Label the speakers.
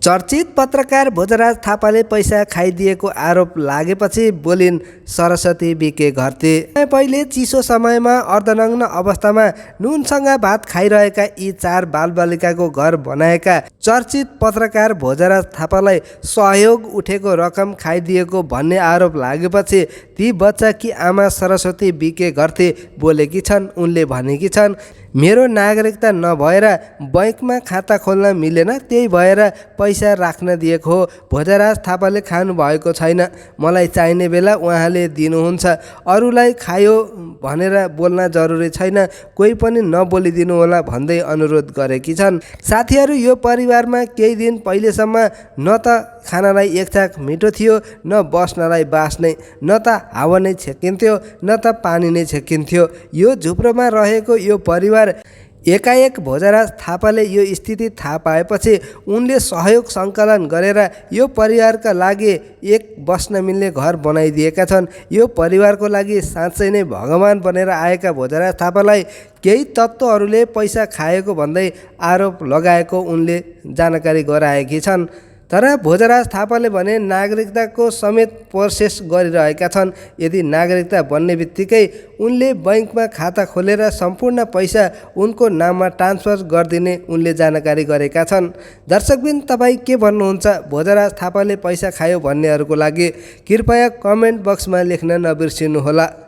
Speaker 1: चर्चित पत्रकार भोजराज थापाले पैसा खाइदिएको आरोप लागेपछि बोलिन् सरस्वती बिके घरती। पहिले चिसो समयमा अर्धनग्न अवस्थामा नुनसँग भात खाइरहेका यी 4 बालबालिकाको घर बनाएका चर्चित पत्रकार भोजराज थापालाई सहयोग उठेको रकम खाइदिएको भन्ने आरोप लागेपछि ती बच्चाकी आमा सरस्वती बिके घरती बोलेकी छन्। उनले भनेकी छन्, मेरो नागरिकता नभएर बैंकमा खाता खोल्न मिलेन, त्यही भएर पैसा राख्न दिएको हो। भोजराज थापाले खानु भएको छैन, मलाई चाहिने बेला उहाँले दिनुहुन्छ। अरूलाई खायो भनेर बोल्न जरुरी छैन, कोही पनि नबोलिदिनु होला भन्दै अनुरोध गरेकी छन्। साथीहरू, यो परिवारमा केही दिन पहिलेसम्म न त खानालाई एकछाक मिठो थियो, न बस्नलाई बास नै, न त हावा नै छेकिन्थ्यो, न त पानी नै छेकिन्थ्यो। यो झुप्रोमा रहेको यो परिवार एकाएक भोजराज थापाले यो स्थिति थाहा पाएपछि उनले सहयोग सङ्कलन गरेर यो परिवारका लागि एक बस्न मिल्ने घर बनाइदिएका छन्। यो परिवारको लागि साँच्चै नै भगवान बनेर आएका भोजराज थापालाई केही तत्त्वहरूले पैसा खाएको भन्दै आरोप लगाएको उनले जानकारी गराएकी छन्। तर भोजराज थापाले भने नागरिकताको समेत प्रोसेस गरिरहेका छन्। यदि नागरिकता बन्ने बित्तिकै उनले बैंकमा खाता खोलेर सम्पूर्ण पैसा उनको नाममा ट्रान्सफर गरिदिने उनले जानकारी गरेका छन्। दर्शकबिन, तपाईँ के भन्नुहुन्छ? भोजराज थापाले पैसा खायो भन्नेहरूको लागि कृपया कमेन्ट बक्समा लेख्न नबिर्सिनुहोला।